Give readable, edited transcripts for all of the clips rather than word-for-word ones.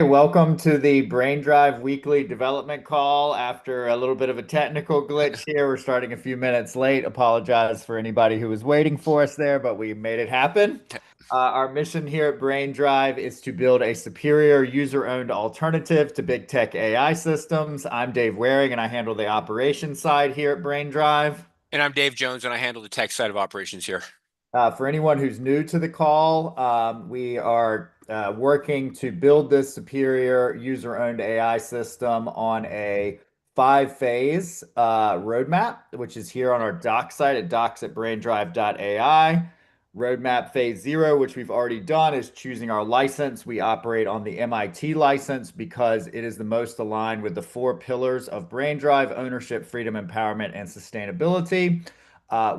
Welcome to the BrainDrive weekly development call. After a little bit of a technical glitch here, we're starting a few minutes late. Apologize for anybody who was waiting for us there, but we made it happen. Our mission here at BrainDrive is to build a superior user-owned alternative to big tech AI systems. I'm Dave Waring, and I handle the operations side here at BrainDrive. And I'm Dave Jones, and I handle the tech side of operations here. For anyone who's new to the call, we are working to build this superior user-owned AI system on a five-phase roadmap, which is here on our doc site at docs@braindrive.ai. Roadmap phase zero, which we've already done, is choosing our license. We operate on the MIT license because it is the most aligned with the four pillars of BrainDrive: ownership, freedom, empowerment, and sustainability.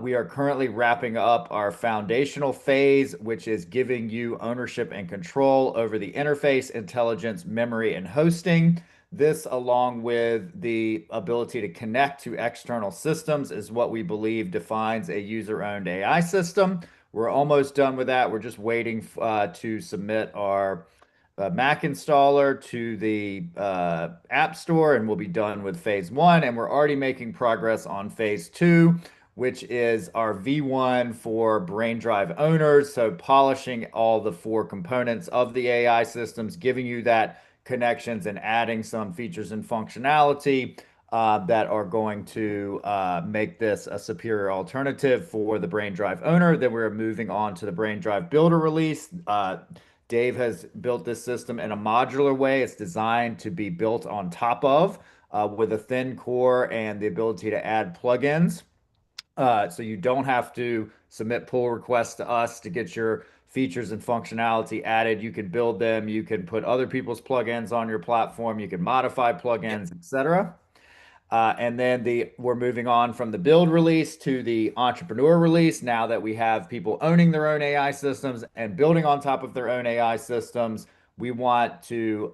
We are currently wrapping up our foundational phase, which is giving you ownership and control over the interface, intelligence, memory, and hosting. This, along with the ability to connect to external systems, is what we believe defines a user-owned AI system. We're almost done with that. We're just waiting to submit our Mac installer to the App Store, and we'll be done with phase one. And we're already making progress on phase two, which is our V1 for BrainDrive owners. So polishing all the four components of the AI systems, giving you that connections and adding some features and functionality that are going to make this a superior alternative for the BrainDrive owner. Then we're moving on to the BrainDrive Builder release. Dave has built this system in a modular way. It's designed to be built on top of with a thin core and the ability to add plugins. So you don't have to submit pull requests to us to get your features and functionality added. You can build them. You can put other people's plugins on your platform. You can modify Yep. plugins, etc. And then we're moving on from the build release to the entrepreneur release. Now that we have people owning their own AI systems and building on top of their own AI systems, we want to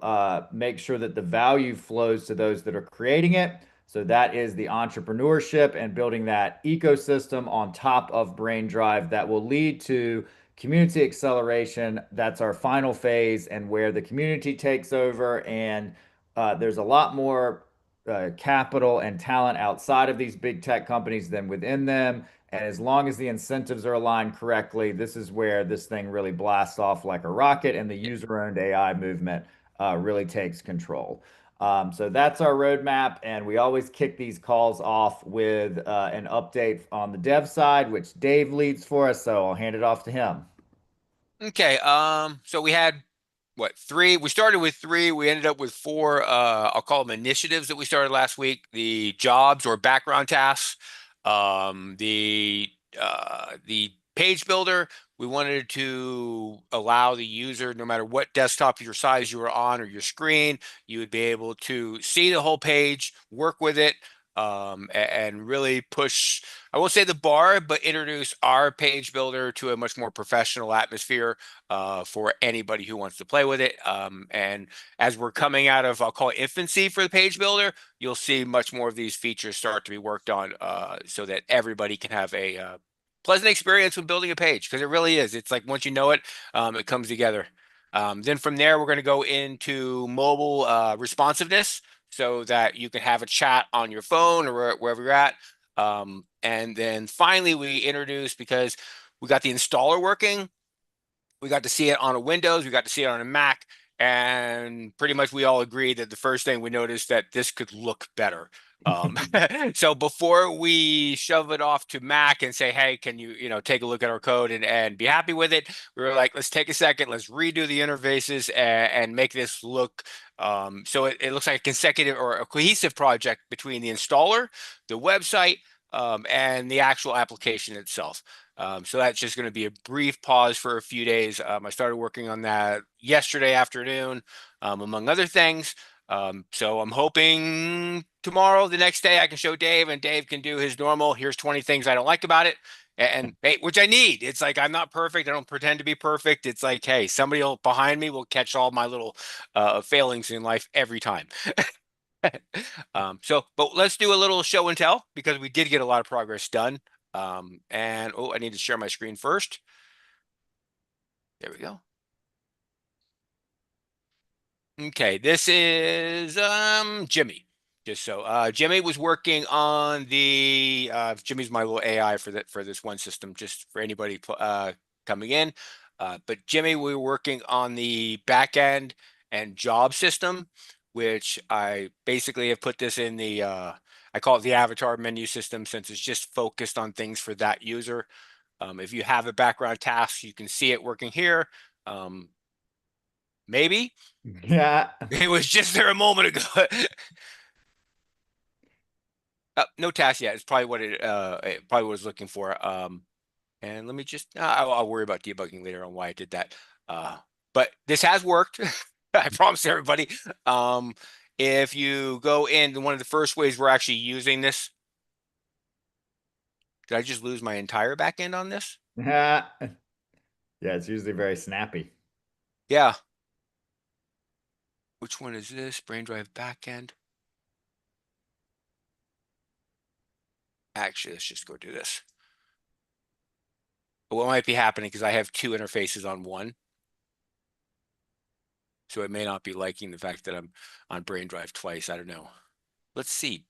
make sure that the value flows to those that are creating it. So that is the entrepreneurship and building that ecosystem on top of BrainDrive that will lead to community acceleration. That's our final phase, and where the community takes over. And there's a lot more capital and talent outside of these big tech companies than within them. And as long as the incentives are aligned correctly, this is where this thing really blasts off like a rocket, and the user-owned AI movement really takes control. So that's our roadmap, and we always kick these calls off with an update on the dev side, which Dave leads for us. So I'll hand it off to him. Okay. So we had what, three? We started with three. We ended up with four. I'll call them initiatives that we started last week. The jobs or background tasks. The page builder. We wanted to allow the user, no matter what desktop your size you were on or your screen, you would be able to see the whole page, work with it, and really push, I won't say the bar, but introduce our page builder to a much more professional atmosphere for anybody who wants to play with it. And as we're coming out of, I'll call it infancy for the page builder, you'll see much more of these features start to be worked on so that everybody can have a pleasant experience when building a page, because it really is. It's like once you know it, it comes together. Then from there, we're going to go into mobile responsiveness so that you can have a chat on your phone or wherever you're at. And then finally, we introduced, because we got the installer working, we got to see it on a Windows, we got to see it on a Mac, and pretty much we all agreed that the first thing we noticed that this could look better. Um, so before we shove it off to Mac and say, hey, can you take a look at our code and be happy with it? We were like, let's take a second, let's redo the interfaces and make this look so it looks like a consecutive or a cohesive project between the installer, the website, and the actual application itself. So that's just going to be a brief pause for a few days. I started working on that yesterday afternoon, among other things. So I'm hoping tomorrow, the next day, I can show Dave and Dave can do his normal, here's 20 things I don't like about it. And hey, which I need. It's like I'm not perfect. I don't pretend to be perfect. It's like, hey, somebody behind me will catch all my little failings in life every time. But let's do a little show and tell because we did get a lot of progress done. And oh, I need to share my screen first. There we go. Okay, this is Jimmy. Just so Jimmy was working on the Jimmy's my little AI for that for this one system, just for anybody coming in. But Jimmy, we were working on the back end and job system, which I basically have put this in the I call it the avatar menu system since it's just focused on things for that user. If you have a background task, you can see it working here. Maybe. Yeah. It was just there a moment ago. No task yet. It's probably what it probably was looking for. And let me just I'll worry about debugging later on why I did that. But this has worked. I promise everybody. If you go in, one of the first ways we're actually using this, did I just lose my entire backend on this? Yeah. Yeah, it's usually very snappy. Yeah. Which one is this? BrainDrive backend. Actually, let's just go do this. But what might be happening because I have two interfaces on one. So it may not be liking the fact that I'm on BrainDrive twice. I don't know. Let's see.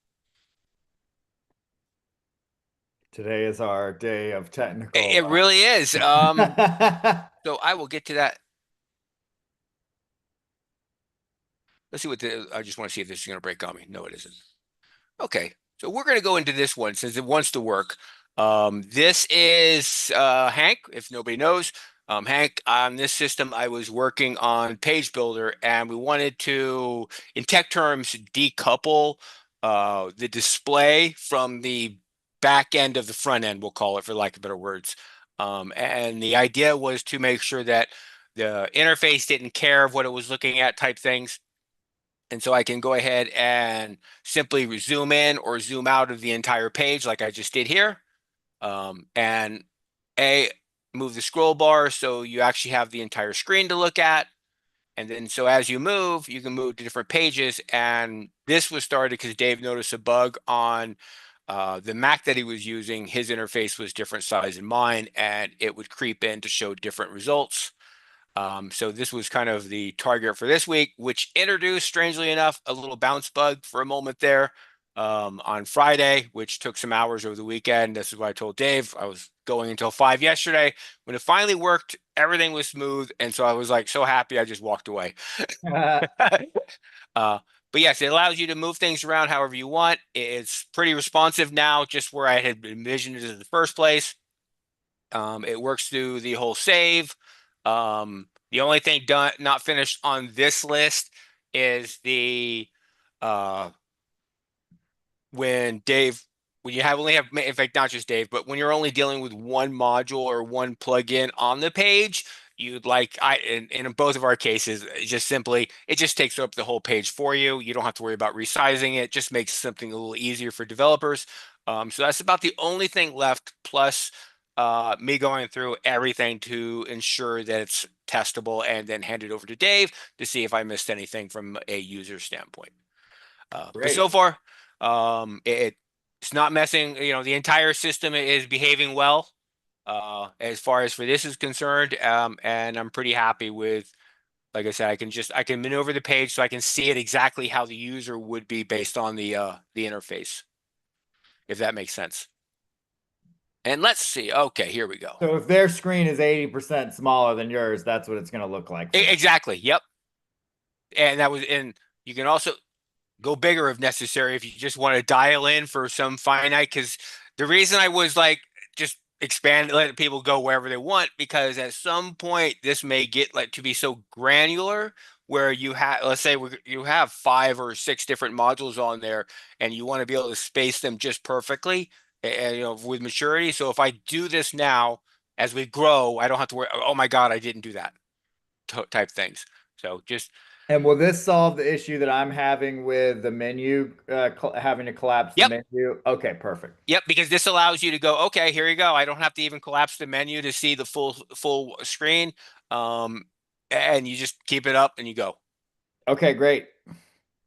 Today is our day of technical. It really is. So I will get to that. Let's see what I just want to see if this is going to break on me. No, it isn't. Okay. So we're going to go into this one since it wants to work. This is Hank, if nobody knows. Hank, on this system, I was working on Page Builder, and we wanted to, in tech terms, decouple the display from the back end of the front end, we'll call it for lack of better words. And the idea was to make sure that the interface didn't care of what it was looking at type things. And so I can go ahead and simply zoom in or zoom out of the entire page like I just did here. And move the scroll bar so you actually have the entire screen to look at. And then so as you move, you can move to different pages. And this was started because Dave noticed a bug on the Mac that he was using. His interface was different size than mine, and it would creep in to show different results. So this was kind of the target for this week, which introduced, strangely enough, a little bounce bug for a moment there on Friday, which took some hours over the weekend. This is what I told Dave. I was going until 5 yesterday. When it finally worked, everything was smooth. And so I was like so happy I just walked away. But yes, it allows you to move things around however you want. It's pretty responsive now, just where I had envisioned it in the first place. It works through the whole save. The only thing done not finished on this list is the uh, when Dave when you have only have in fact not just Dave, but when you're only dealing with one module or one plugin on the page, you'd like in both of our cases, it just simply it just takes up the whole page for you. You don't have to worry about resizing it. Just makes something a little easier for developers. So that's about the only thing left, plus me going through everything to ensure that it's testable and then hand it over to Dave to see if I missed anything from a user standpoint. But Great. so far, it's not messing. The entire system is behaving well as far as for this is concerned, and I'm pretty happy with. Like I said, I can maneuver the page so I can see it exactly how the user would be based on the interface, if that makes sense. And let's see. Okay, here we go. So if their screen is 80% smaller than yours, that's what it's going to look like for them. Exactly. Yep. And you can also go bigger if necessary if you just want to dial in for some finite. Because the reason I was like just expand, let people go wherever they want, because at some point this may get like to be so granular where you have, let's say you have 5 or 6 different modules on there, and you want to be able to space them just perfectly, and with maturity. So if I do this now, as we grow, I don't have to worry. Oh my God, I didn't do that type things. So just And will this solve the issue that I'm having with the menu, having to collapse the yep. menu? Okay, perfect. Yep, because this allows you to go, okay, here you go. I don't have to even collapse the menu to see the full screen. Um, and you just keep it up and you go. Okay, great.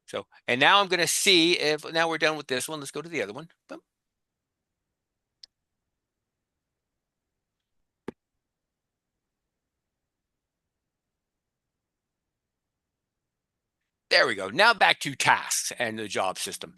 So, and now I'm going to see if now we're done with this one. Let's go to the other one. Boom. There we go. Now back to tasks and the job system.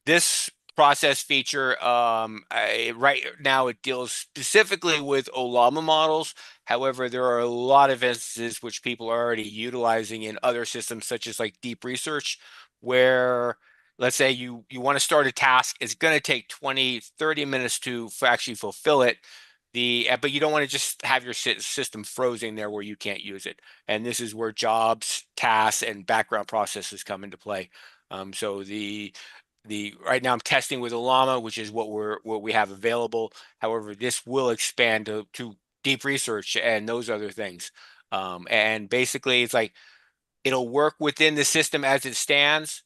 This process feature, right now it deals specifically with Olama models. However, there are a lot of instances which people are already utilizing in other systems, such as like deep research, where let's say you want to start a task, it's going to take 20, 30 minutes to actually fulfill it. But you don't want to just have your system frozen there where you can't use it. And this is where jobs, tasks, and background processes come into play. So the right now I'm testing with Olama, which is what we have available. However, this will expand to deep research and those other things. And basically, it's like it'll work within the system as it stands,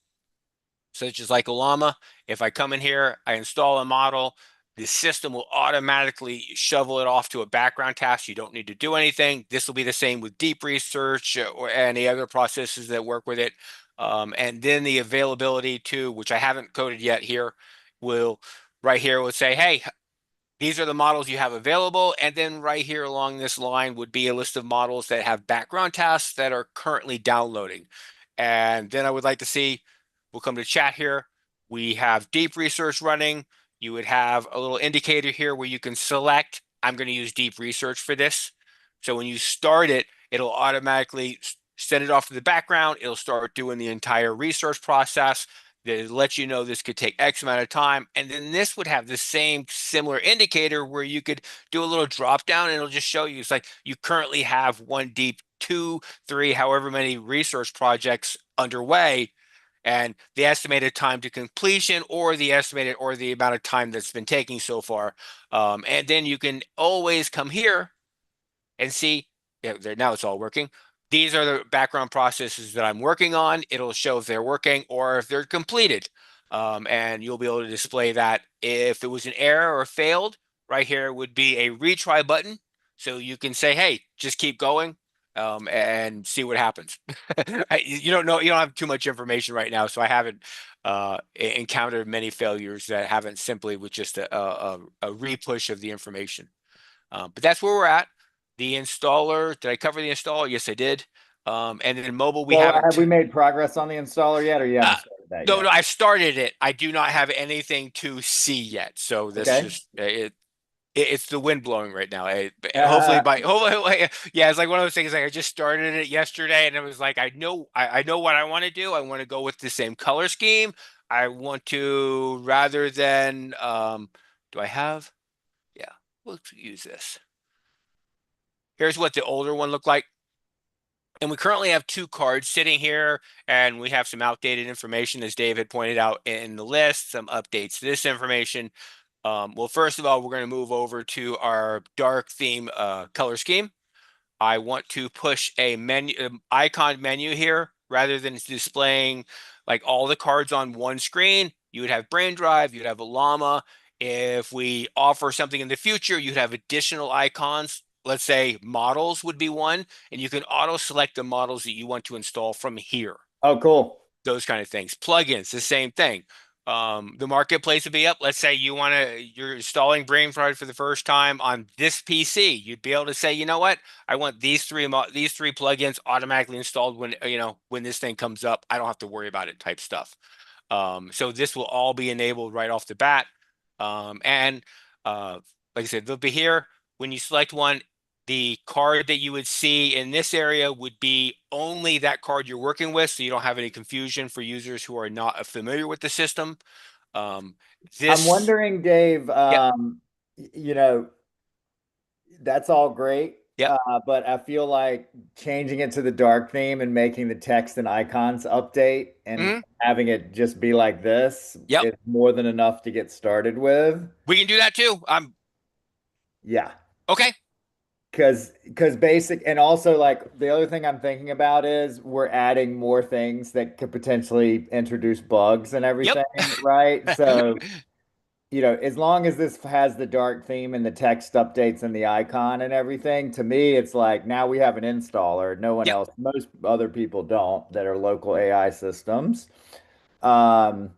such as like Olama. If I come in here, I install a model, the system will automatically shovel it off to a background task. You don't need to do anything. This will be the same with deep research or any other processes that work with it. And then the availability to, which I haven't coded yet here, will right here will say, hey, these are the models you have available. And then right here along this line would be a list of models that have background tasks that are currently downloading. And then I would like to see, we'll come to chat here. We have deep research running. You would have a little indicator here where you can select, I'm going to use deep research for this. So when you start it, it'll automatically send it off to the background. It'll start doing the entire research process that lets you know this could take X amount of time. And then this would have the same similar indicator where you could do a little drop down and it'll just show you it's like you currently have one deep, two, three, however many research projects underway, and the estimated time to completion or the estimated or the amount of time that's been taking so far. And then you can always come here and see, yeah, there, now it's all working. These are the background processes that I'm working on. It'll show if they're working or if they're completed. And you'll be able to display that. If it was an error or failed, right here would be a retry button. So you can say, hey, just keep going and see what happens. You don't know, you don't have too much information right now. So I haven't encountered many failures that haven't simply with just a repush of the information. But that's where we're at. The installer, did I cover the installer? Yes, I did. And then mobile, we Well, have haven't. we made progress on the installer yet, or you Uh, haven't started that no, yet? no, I've started it. I do not have anything to see yet. So this Okay. just it's the wind blowing right now. Hopefully Uh, by hopefully, yeah, it's like one of those things. Like I just started it yesterday, and it was like I know what I want to do. I want to go with the same color scheme. I want to rather than do I have? Yeah, let's use this. Here's what the older one looked like. And we currently have two cards sitting here, and we have some outdated information, as Dave had pointed out in the list, some updates to this information. Well, first of all, we're going to move over to our dark theme color scheme. I want to push a menu icon menu here rather than displaying like all the cards on one screen. You would have BrainDrive, you'd have a llama. If we offer something in the future, you'd have additional icons. Let's say models would be one, and you can auto select the models that you want to install from here, oh, cool. those kind of things. Plugins, the same thing. The marketplace would be up. Let's say you're installing BrainDrive for the first time on this PC. You'd be able to say, you know what? I want these three plugins automatically installed when when this thing comes up. I don't have to worry about it type stuff. So this will all be enabled right off the bat. And like I said, they'll be here. When you select one, the card that you would see in this area would be only that card you're working with, so you don't have any confusion for users who are not familiar with the system. Um, I'm this, wondering, Dave, yep, you know, that's all great. yep, But I feel like changing it to the dark theme and making the text and icons update and mhm, having it just be like this yep. is more than enough to get started with. We can do that too. Yeah. Okay. Because basic and also like the other thing I'm thinking about is we're adding more things that could potentially introduce bugs and Yep. everything, right? So, as long as this has the dark theme and the text updates and the icon and everything, to me, it's like now we have an installer. No one Yep. else, most other people don't that are local AI systems. Um,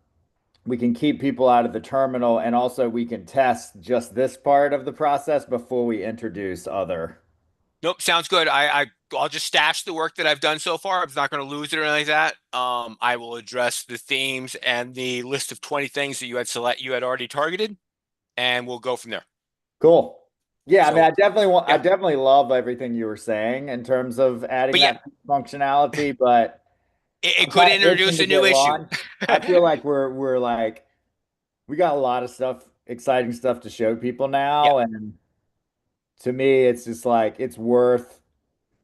we can keep people out of the terminal and also we can test just this part of the process before we introduce other. Nope. Sounds good. I'll just stash the work that I've done so far. I'm not going to lose it or anything like that. I will address the themes and the list of 20 things that you had already targeted, and we'll go from there. Cool. Yeah, I mean, So I yeah, definitely love everything you were saying in terms of adding but yeah, that functionality, but it I'm could kind of introduce itching to a new get issue. launched. I feel like we're like we got a lot of stuff, exciting stuff to show people Yep, now, and to me, it's just like it's worth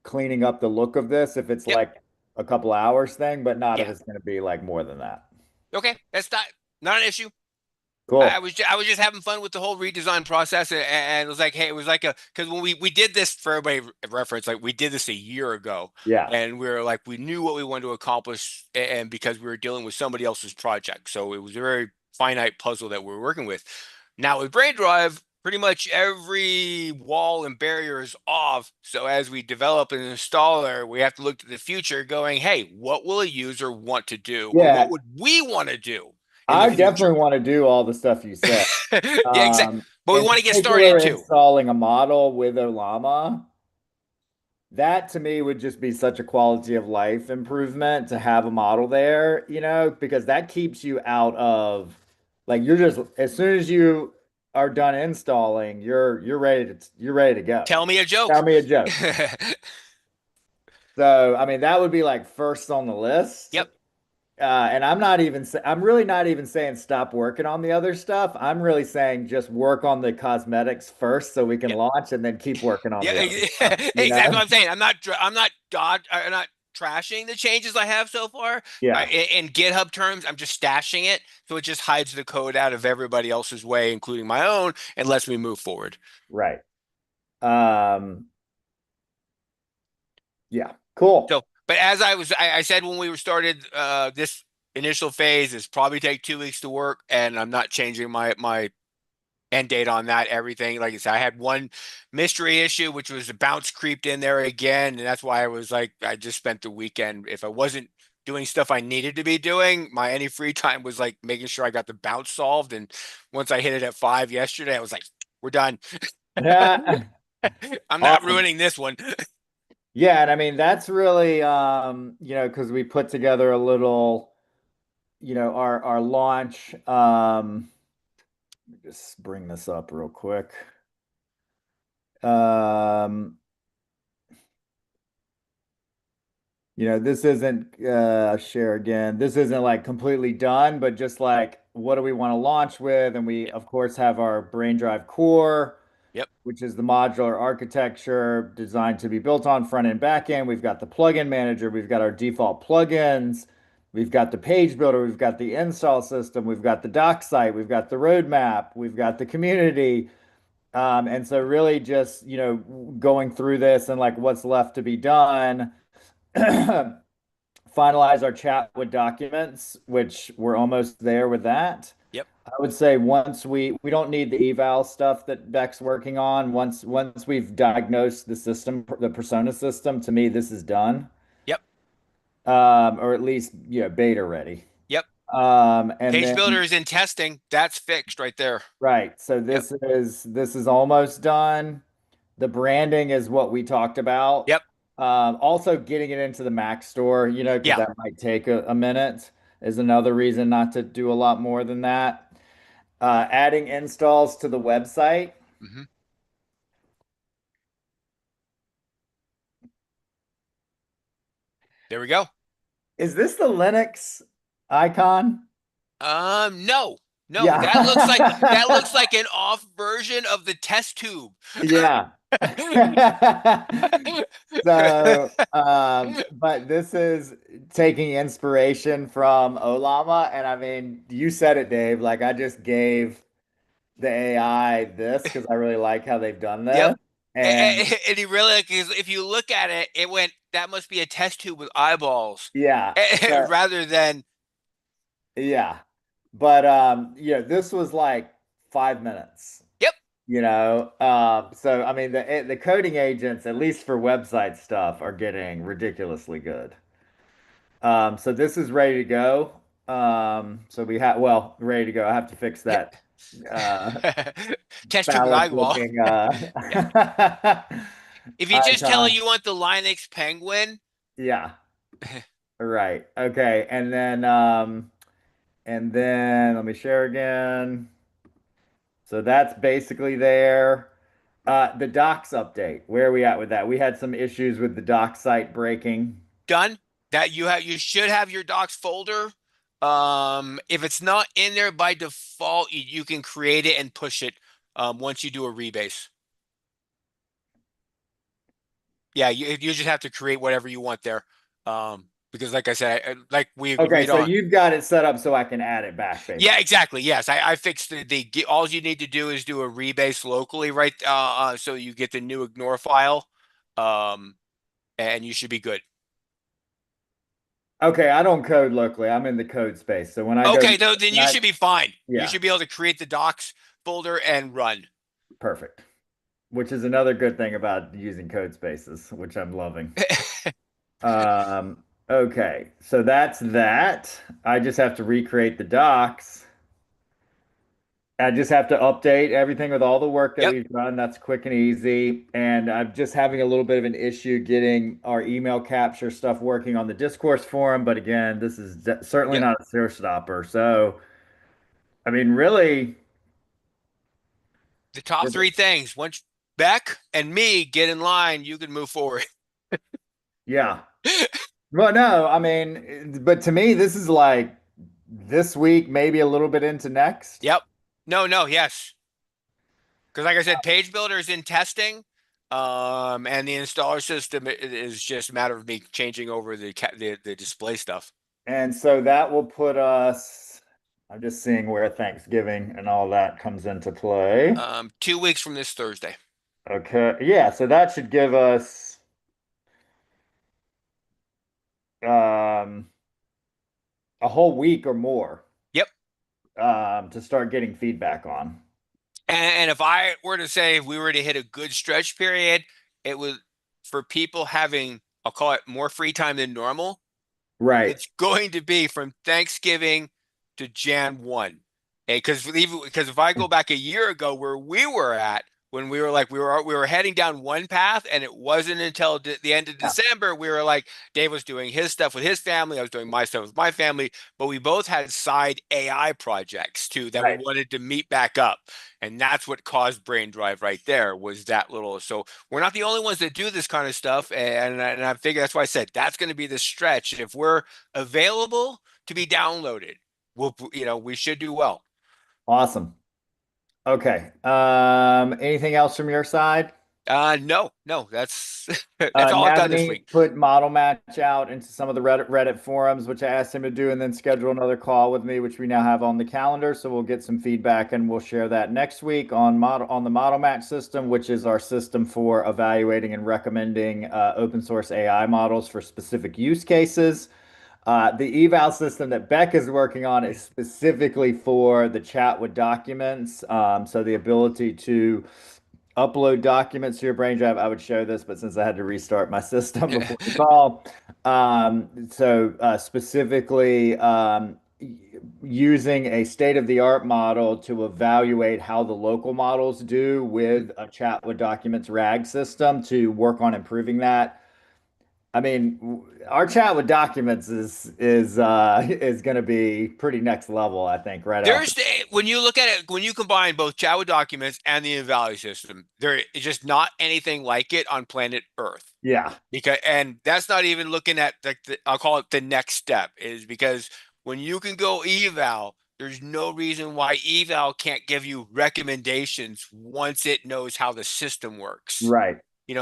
cleaning up the look of this if it's yep, like a couple hours thing, but not if yeah. it's going to be like more than that. Okay, that's not an issue. Cool. I was just having fun with the whole redesign process, and it was like, hey, it was like a because when we did this for everybody reference, like we did this a year ago, Yeah. and we were like we knew what we wanted to accomplish, and because we were dealing with somebody else's project, so it was a very finite puzzle that we were working with. Now with BrainDrive, pretty much every wall and barrier is off. So as we develop an installer, we have to look to the future, going, hey, what will a user want to do, or what Yeah. would we want to do in the I future? definitely want to do all the stuff you said. Yeah, exactly. But we In want to get started particular, too. installing a model with Olama, that to me would just be such a quality of life improvement to have a model there, because that keeps you out of like you're just as soon as you are done installing, you're ready to go. Tell me a Tell joke. me a joke. So, I mean, that would be like first on the list. Yep, And I'm really not even saying stop working on the other stuff. I'm really saying just work on the cosmetics first so we can yep, launch and then keep working on yeah. the other stuff, Exactly what I'm saying. I'm not trashing the changes I have so far. Yeah, In GitHub terms, I'm just stashing it, so it just hides the code out of everybody else's way, including my own, and lets me move forward. right. Um, yeah, cool. So, but as I said when we were started, this initial phase is probably take 2 weeks to work, and I'm not changing my end date on that. Everything, like I said, I had one mystery issue, which was the bounce creeped in there again, and that's why I was like, I just spent the weekend. If I wasn't doing stuff I needed to be doing, my any free time was like making sure I got the bounce solved. And once I hit it at 5 yesterday, I was like, we're done. Yeah, I'm not awesome. ruining this one. Yeah, and I mean that's really because we put together a little, our launch. Let me just bring this up real quick. Um, this isn't share again. This isn't like completely done, but just like what do we want to launch with? And we, Yep, of course, have our BrainDrive core, yep, which is the modular architecture designed to be built on front end, back end. We've got the plugin manager, we've got our default plugins, we've got the page builder, we've got the install system, we've got the doc site, we've got the roadmap, we've got the community. And so really just, going through this and like what's left to be done. Finalize our chat with documents, which we're almost there with that. yep, I would say once we don't need the eval stuff that Beck's working on. Once we've diagnosed the system, the persona system, to me this is done. yep, Or at least beta ready. yep. And Page then builder is in testing. That's fixed right there. right, so Yep, this is almost done. The branding is what we talked about. yep, Also, getting it into the Mac store, because yeah. that might take a minute, is another reason not to do a lot more than that. Adding installs to the website. Hmm. There we go. Is this the Linux icon? No, no, that looks Yeah. like an off version of the test tube. Yeah. So, but this is taking inspiration from Olama, and I mean, you said it, Dave. Like I just gave the AI this because I really like how they've done Yep. this. And And he really, like, if you look at it, it went, that must be a test tube with eyeballs yeah, so rather than, yeah. But this was like 5 minutes. yep, So I mean the coding agents, at least for website stuff, are getting ridiculously good. So this is ready to go. So we have well, ready to go. I have to fix yep. that uh Test tube with phallic eyeball. looking Yeah. If you just tell it icon. you want the Linux penguin, Yeah, right. Okay, and then let me share again. So that's basically there. The docs update. Where are we at with that? We had some issues with the doc site breaking. done. That you should have your docs folder. If it's not in there by default, you can create it and push it once you do a rebase. Yeah, you just have to create whatever you want there. Because like I said, like we Okay, agreed so on. you've got it set up so I can add it back, Yeah, basically. exactly. Yes, I fixed all you need to do is do a rebase locally, right? So you get the new ignore file, um, and you should be good. Okay, I don't code locally. I'm in the code space. So when I go, Okay, though, then when you I, should be fine. You yeah, should be able to create the docs folder and run. perfect. Which is another good thing about using code spaces, which I'm loving. Okay, so that's that. I just have to recreate the docs. I just have to update everything with all the work that Yep, we've done. That's quick and easy. And I'm just having a little bit of an issue getting our email capture stuff working on the discourse forum. But again, this is certainly yep. not a showstopper. So, I mean, really, The top we're, three things. Once Beck and me get in line, you can move forward. yeah. Well, no, I mean, but to me, this is like this week, maybe a little bit into next. Yep. No, no, yes. Because like I said, Page Builder is in testing, and the installer system is just a matter of me changing over the display stuff. And so that will put us, I'm just seeing where Thanksgiving and all that comes into play. 2 weeks from this Thursday. Okay. Yeah. So that should give us um, a whole week or more Yep. to start getting feedback on. And if I were to say if we were to hit a good stretch period, it was for people having, I'll call it more free time than normal. Right. It's going to be from Thanksgiving to Jan 1. Because if I go back a year ago where we were at when we were like we were heading down one path and it wasn't until the end of Yeah. December we were like Dave was doing his stuff with his family, I was doing my stuff with my family, but we both had side AI projects too that we Right. wanted to meet back up. And that's what caused BrainDrive right there was that little. So we're not the only ones that do this kind of stuff. And I figure that's why I said that's going to be the stretch. If we're available to be downloaded, we should do well. Awesome. Okay. Anything else from your side? No, no, that's that's all I've done this week. Navani put model match out into some of the Reddit forums, which I asked him to do, and then schedule another call with me, which we now have on the calendar. So we'll get some feedback and we'll share that next week on the model match system, which is our system for evaluating and recommending open source AI models for specific use cases. The eval system that Beck is working on is specifically for the chat with documents. So the ability to upload documents to your brain drive. I would show this, but since I had to restart my system before the call, specifically using a state-of-the-art model to evaluate how the local models do with a chat with documents RAG system to work on improving that. I mean, our chat with documents is going to be pretty next level, I think, right off. When you look at it, when you combine both Java documents and the evaluation system, there is just not anything like it on planet Earth. Yeah, And that's not even looking at I'll call it the next step is because when you can go eval, there's no reason why eval can't give you recommendations once it knows how the system works. right,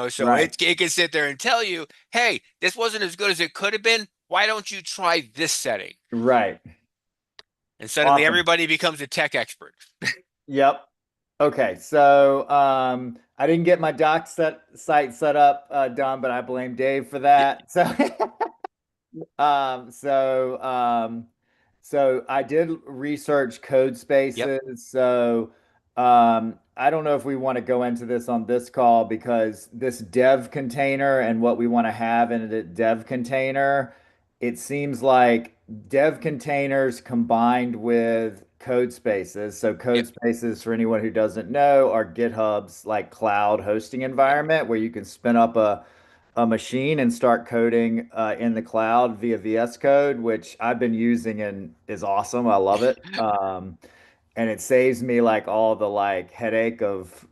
So right, it can sit there and tell you, hey, this wasn't as good as it could have been. Why don't you try this setting? right. And suddenly Awesome. everybody becomes a tech expert. Yep. Okay, so I didn't get my site set up done, but I blame Dave for that. So Um, so, um, so I did research code Yep. spaces. So, I don't know if we want to go into this on this call because this dev container and what we want to have in a dev container, it seems like dev containers combined with code spaces. So Yep. code spaces, for anyone who doesn't know, are GitHub's like cloud hosting Yep. environment where you can spin up a machine and start coding in the cloud via VS Code, which I've been using and is awesome. I love it. And it saves me like all the like headache of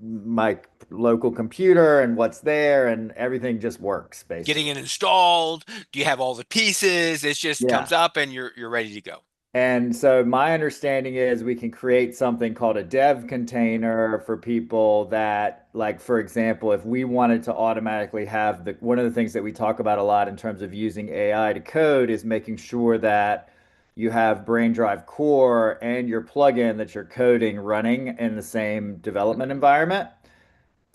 my local computer and what's there, and everything just works Getting basically. it installed. Do you have all the pieces? It just Yeah. comes up and you're ready to go. And so my understanding is we can create something called a dev container for people that, like, for example, if we wanted to automatically have the one of the things that we talk about a lot in terms of using AI to code is making sure that you have BrainDrive Core and your plugin that you're coding running in the same development environment.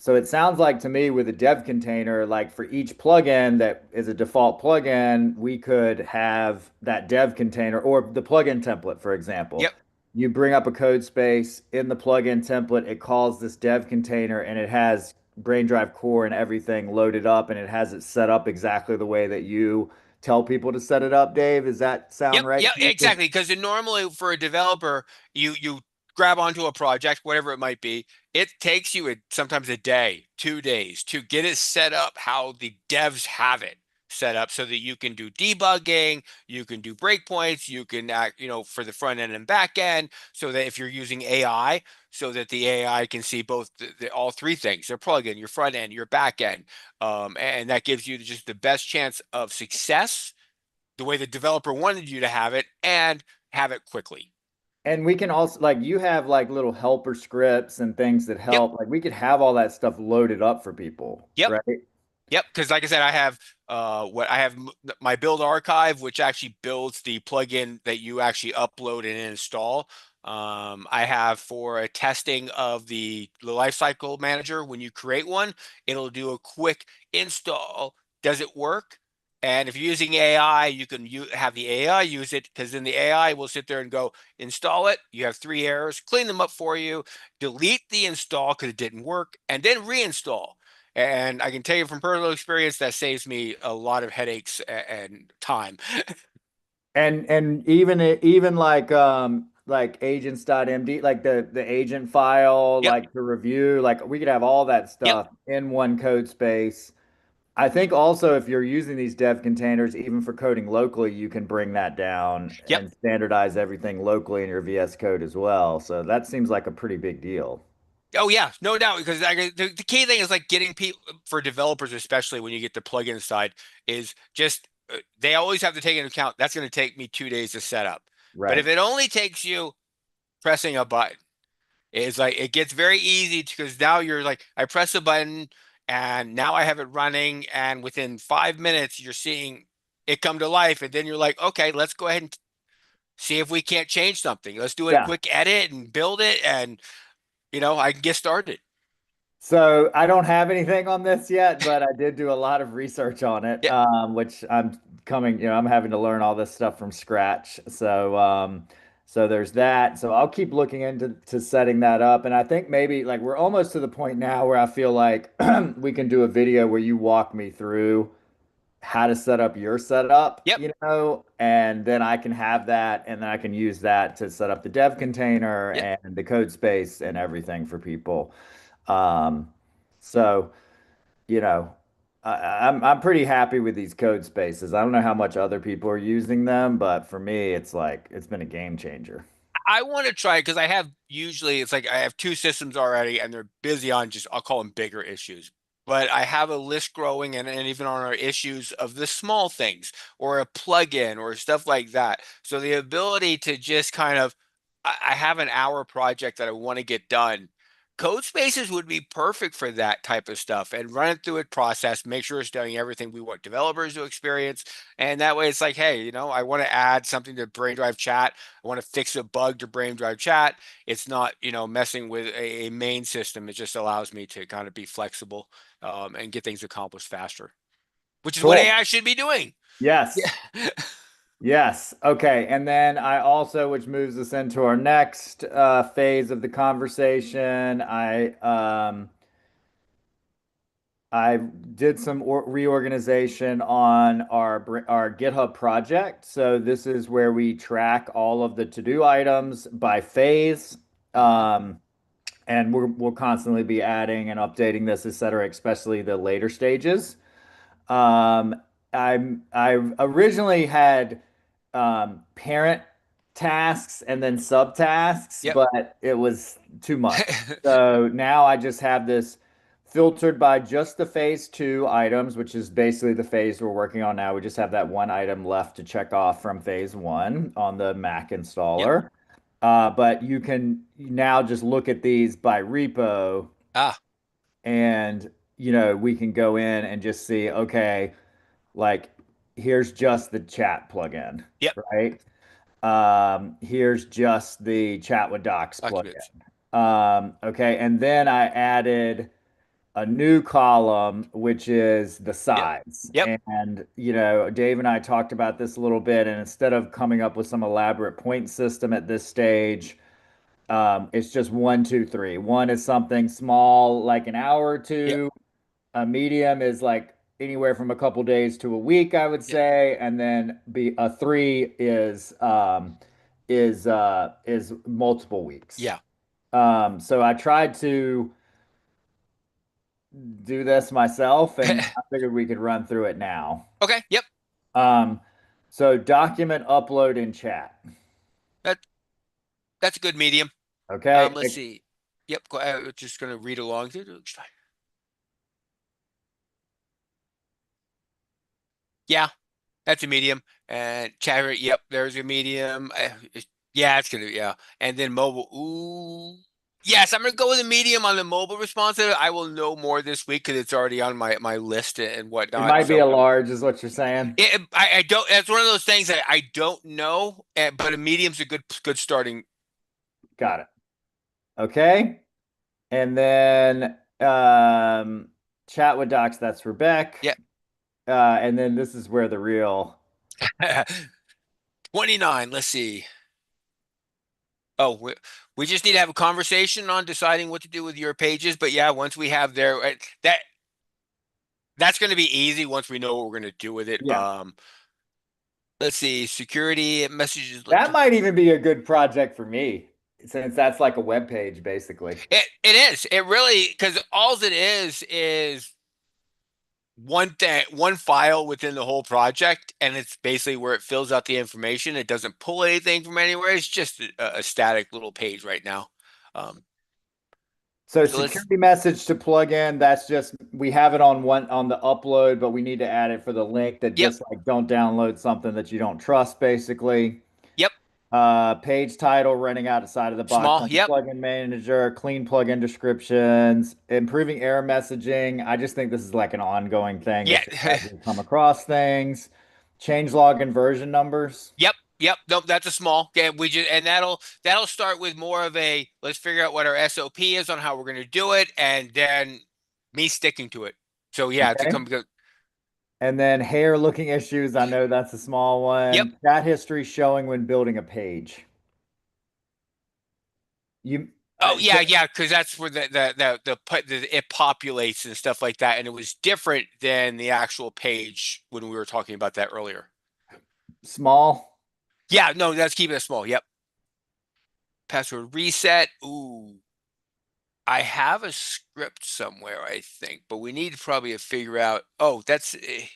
So it sounds like to me with a dev container, like for each plugin that is a default plugin, we could have that dev container or the plugin template, for example. Yep. You bring up a code space in the plugin template, it calls this dev container and it has BrainDrive Core and everything loaded up and it has it set up exactly the way that you tell people to set it up, Dave. Does that Yep, sound right yep, to you? exactly. Because normally for a developer, you grab onto a project, whatever it might be. It takes you sometimes a day, 2 days to get it set up how the devs have it set up so that you can do debugging, you can do breakpoints, you can act, for the front end and back end, so that if you're using AI, so that the AI can see both all three things, your plugin, your front end, your back end, and that gives you just the best chance of success the way the developer wanted you to have it and have it quickly. And we can also like you have like little helper scripts and things that Yep. help. Like we could have all that stuff loaded up for people, Yep. right? Yep. Because like I said, I have what I have my build archive, which actually builds the plugin that you actually upload and install. I have for a testing of the lifecycle manager. When you create one, it'll do a quick install. Does it work? And if you're using AI, you can have the AI use it because then the AI will sit there and go install it. You have three errors, clean them up for you, delete the install because it didn't work, and then reinstall. And I can tell you from personal experience that saves me a lot of headaches and time. And even like agents.md, like the agent file, Yep. like to review, like we could have all that Yep. stuff in one code space. I think also if you're using these dev containers, even for coding locally, you can bring that down Yep. and standardize everything locally in your VS Code as well. So that seems like a pretty big deal. Oh yeah, no doubt. Because the key thing is like getting people for developers, especially when you get the plugin side, is just they always have to take into account that's going to take me 2 days to set up. But if Right. it only takes you pressing a button, it's like it gets very easy because now you're like, I press a button and now I have it running, and within 5 minutes you're seeing it come to life, and then you're like, okay, let's go ahead and see if we can't change something. Let's do a Yeah. quick edit and build it, and I can get started. So I don't have anything on this yet, but I did do a lot of research on it, Yeah, which I'm having to learn all this stuff from scratch. So there's that. So I'll keep looking into setting that up. And I think maybe like we're almost to the point now where I feel like we can do a video where you walk me through how to set up your setup, yep, and then I can have that, and then I can use that to set up the dev container yep. and the code space and everything for people. Um, so, you know, I'm pretty happy with these code spaces. I don't know how much other people are using them, but for me, it's like it's been a game changer. I want to try because I have usually it's like I have two systems already and they're busy on just I'll call them bigger issues. But I have a list growing and even on our issues of the small things or a plugin or stuff like that. So the ability to just kind of I have an hour project that I want to get done. Code spaces would be perfect for that type of stuff and run it through a process, make sure it's doing everything we want developers to experience. And that way it's like, hey, I want to add something to BrainDrive chat. I want to fix a bug to BrainDrive chat. It's not, messing with a main system. It just allows me to kind of be flexible and get things accomplished faster, which is what Cool. AI should be doing. Yes. Yeah. Yes. Okay. And then I also, which moves us into our next phase of the conversation, I did some reorganization on our GitHub project. So this is where we track all of the to-do items by phase. Mhm. Um, and we'll constantly be adding and updating this, et cetera, especially the later stages. Um, I originally had parent tasks and then subtasks, Yep. but it was too much. So now I just have this filtered by just the phase two items, which is basically the phase we're working on now. We just have that one item left to check off from phase one on the Mac Yep. installer. But you can now just look at these by repo Ah, and we can go in and just see, okay, like here's just the chat plugin, yep. right? Here's just the chat with docs Documents. plugin. Okay, and then I added a new column which is the Yep. size. Yep. And Dave and I talked about this a little bit, and instead of coming up with some elaborate point system at this stage, it's just one, two, three. One is something small, like an hour or Yep. two. A medium is like anywhere from a couple days to a week, I would Yep. say, and then be a three is multiple weeks. Yeah. So I tried to do this myself, and I figured we could run through it now. Okay. Yep. Um, so document upload in chat. That that's a good medium. Okay. Let's see. Yep. Just gonna read along. Yeah, that's a medium. And chatter. Yep. There's a medium. Yeah, it's gonna. Yeah. And then mobile. Ooh. Yes, I'm gonna go with a medium on the mobile responsive. I will know more this week because it's already on my list and It whatnot. might be a So large, is what you're saying. I don't. That's one of those things that I don't know. But a medium's a good starting. Got it. Okay. And then chat with docs, that's for Beck. Yeah. And then this is where the real 29. Let's see. Oh, we just need to have a conversation on deciding what to do with your pages. But yeah, once we have there, that's going to be easy once we know what we're going to do with it. yeah. Let's see, security messages. That might even be a good project for me, since that's like a web page, basically. It is. It really because all it is one thing, one file within the whole project, and it's basically where it fills out the information. It doesn't pull anything from anywhere. It's just a static little page right now. Um, So so let's. security message to plug in, that's just we have it on one on the upload, but we need to add it for the link that Yep. just like don't download something that you don't trust, basically. Yep. Page title running outside of the box Small. on the Yep. plugin manager, clean plugin descriptions, improving error messaging. I just think this is like an ongoing thing Yeah. as we come across things. Change log and version numbers. Yep. Yep. Nope. That's a small. Okay. We just and that'll start with more of a let's figure out what our SOP is on how we're going to do it, and then me sticking to it. So yeah, to Okay. come. And then hair looking issues. I know that's a small Yep. one. Chat history showing when building a page. You, Oh yeah, yeah, because that's where it populates and stuff like that, and it was different than the actual page when we were talking about that earlier. small. Yeah, no, that's keeping it small. Yep. Password reset. Ooh, I have a script somewhere, I think, but we need to probably figure out. Oh, that's going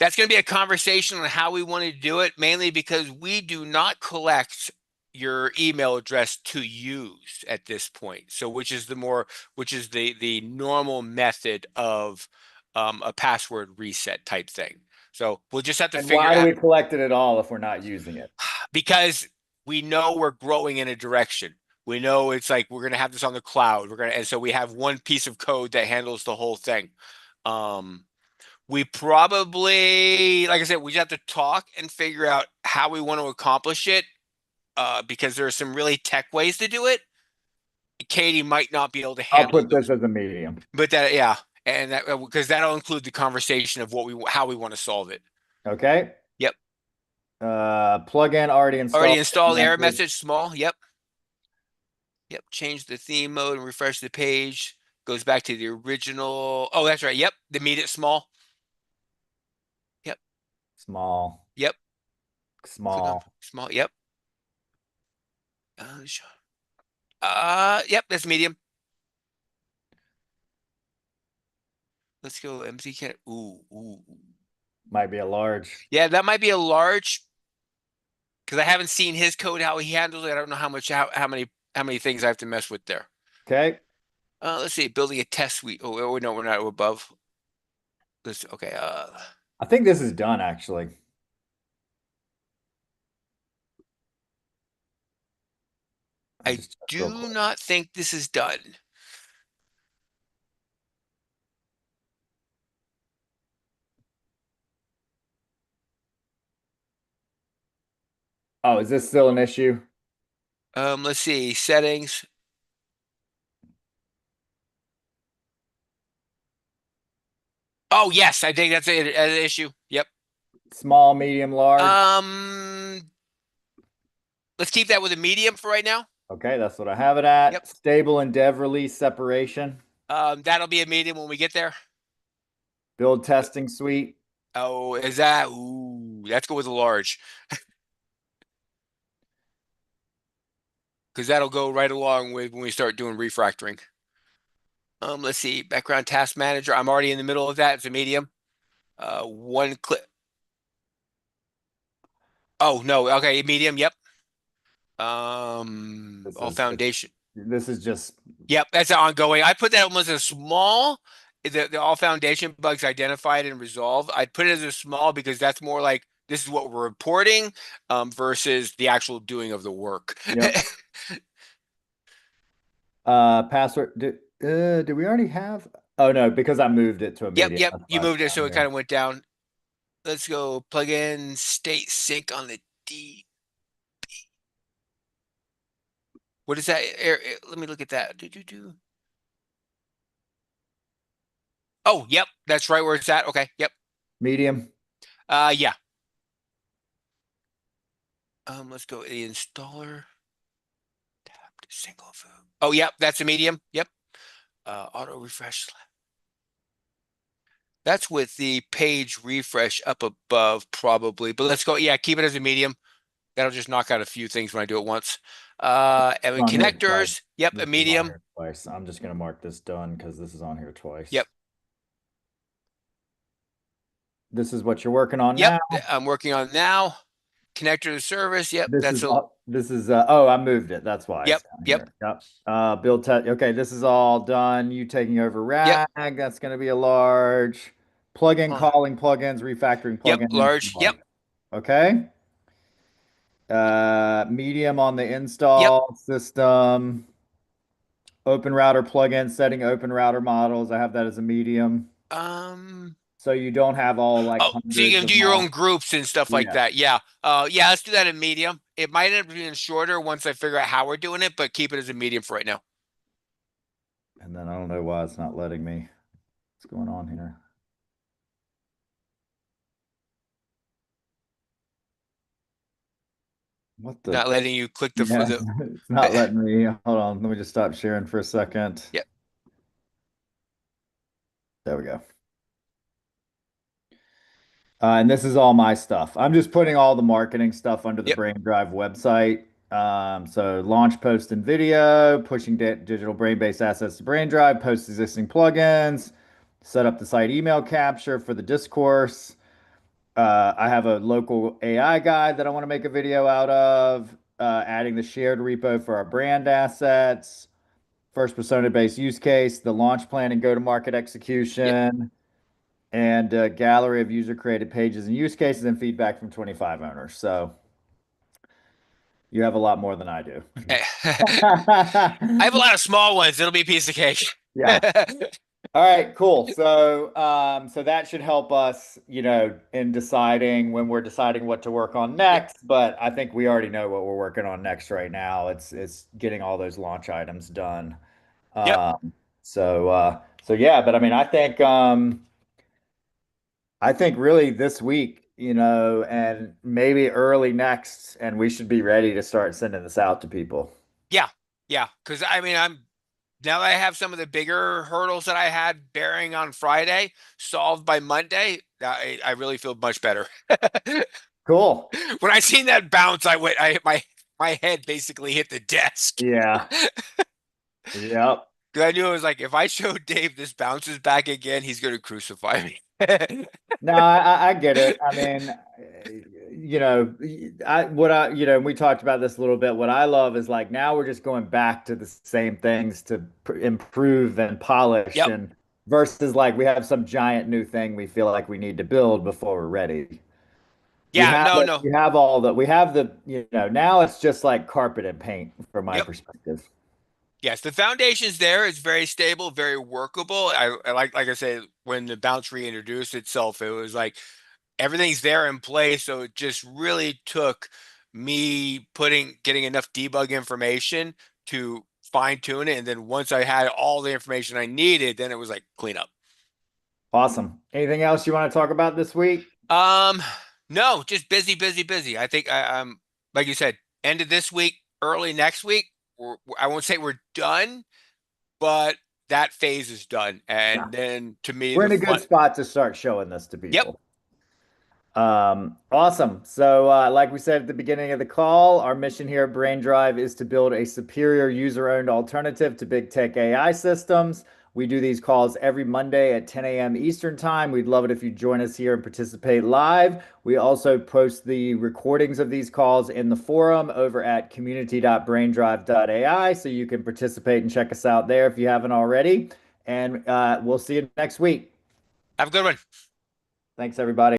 to be a conversation on how we want to do it, mainly because we do not collect your email address to use at this point. So, which is the normal method of a password reset type thing. So we'll just have to And figure why do out we collect it at all if we're not using it? because we know we're growing in a direction. We know it's like we're going to have this on the cloud. And so we have one piece of code that handles the whole thing. Um, we probably, like I said, we just have to talk and figure out how we want to accomplish it because there are some really tech ways to do it. Katie might not be able to I'll handle put this those, as a medium. but that, yeah, and that because that'll include the conversation of how we want to solve it. Okay. Yep. Plugin already Already installed. installed error Message. message small. Yep. Yep. Change the theme mode and refresh the page. Goes back to the original. Oh, that's right. Yep. The medium small. Yep. Small, Yep. Click on small. small. Yep. Yep. That's medium. Let's go MC can. Ooh. Might be a large. Yeah, that might be a large because I haven't seen his code how he handles it. I don't know how many things I have to mess with there. Okay. Let's see, building a test suite. Oh no, we're not above. Let's okay. I think this is done actually. I'll I just check real do quick. not think this is done. Oh, is this still an issue? Let's see, settings. Oh yes, I think that's an issue. Yep. Small, medium, large. Um, let's keep that with a medium for right now. Okay, that's what I have it Yep. at. Stable and dev release separation. That'll be a medium when we get there. Build testing suite. Oh, is that? Ooh, let's go with a large because that'll go right along with when we start doing refactoring. Let's see, background task manager. I'm already in the middle of that. It's a medium. One click. Oh no, okay, medium. Yep. This All is just foundation. this is just Yep, that's ongoing. I put that almost as small. The all foundation bugs identified and resolved. I'd put it as a small because that's more like this is what we're reporting, versus the actual doing of the work. yep. Password. Do we already have? Oh no, because I moved it to a Yep, medium. yep. That's You why it's moved it, down so it kind here. of went down. Let's go plug in state sync on the D. What is that? Let me look at that. Oh, yep, that's right where it's at. Okay, yep. Medium. Yeah. Let's go the installer. Tap to single view. Oh, yep, that's a medium. Yep. Auto refresh. That's with the page refresh up above, probably. But let's go. Yeah, keep it as a medium. That'll just knock out a few things when I do it once. And It's then on here twice. connectors. Yep, a This is on medium. here twice. I'm just gonna mark this done because this is on here twice. Yep. This is what you're working on Yep. now. I'm working on now. Connector to service. Yep. That's a. This is oh, I moved it. That's why Yep. it's down Yep. here. Yep. Build test. Okay, this is all done. You taking over Yep. RAG. That's gonna be a large. Plugin Uh, calling plugins, refactoring yep. plugins, Large. Yep. large. Okay. Medium on the Yep. install system. Open router plugin, setting open router models. I have that as a medium. Um. So you don't have all like Oh, so you hundreds can of do your own models. groups and stuff like Yeah. that. Yeah. Yeah, let's do that in medium. It might end up being shorter once I figure out how we're doing it, but keep it as a medium for right now. And then I don't know why it's not letting me. What's going on here? What the? Not letting you click Yeah, the it's not letting me. Hold on. Let me just stop sharing for a second. Yep. There we go. And this is all my stuff. I'm just putting all the marketing stuff under the Yep. BrainDrive website. So launch post and video, pushing digital brain-based assets to BrainDrive, post existing plugins, set up the site email capture for the discourse. I have a local AI guide that I want to make a video out of, adding the shared repo for our brand assets, first persona-based use case, the launch plan and go-to-market Yep. execution, and a gallery of user-created pages and use cases and feedback from 25 owners. So you have a lot more than I do. I have a lot of small ones. It'll be a piece of cake. Yeah. All right, cool. So that should help us, in deciding when we're deciding what to work on Yep. next. But I think we already know what we're working on next right now. It's getting all those launch items done. Yep. So yeah, but I mean, I think really this week, and maybe early next, and we should be ready to start sending this out to people. Yeah. Yeah. Because I mean, now that I have some of the bigger hurdles that I had bearing on Friday solved by Monday, I really feel much better. Cool. When I seen that bounce, I hit my head basically hit the desk. Yeah. Yep. Because I knew it was like, if I show Dave this bounces back again, he's going to crucify me. No, I get it. I mean, we talked about this a little bit. What I love is like now we're just going back to the same things to improve and polish, Yep. and versus like we have some giant new thing we feel like we need to build before we're ready. We Yeah, have no, it. no. We have all the. We have the. Now it's just like carpet and paint from my Yep. perspective. Yes, the foundation's there. It's very stable, very workable. I like I said, when the bounce reintroduced itself, it was like everything's there in place. So it just really took me getting enough debug information to fine tune it. And then once I had all the information I needed, then it was like clean up. Awesome. Anything else you want to talk about this week? Um, no, just busy, busy, busy. I think I'm like you said, end of this week, early next week. I won't say we're done, but that phase is done. Yeah, And then to me, we're the in a good fun. spot to start showing this to Yep, people. Awesome. So, like we said at the beginning of the call, our mission here at BrainDrive is to build a superior user-owned alternative to big tech AI systems. We do these calls every Monday at 10 a.m. Eastern Time. We'd love it if you join us here and participate live. We also post the recordings of these calls in the forum over at community.braindrive.ai, so you can participate and check us out there if you haven't already. And we'll see you next week. have a good one. Thanks, everybody.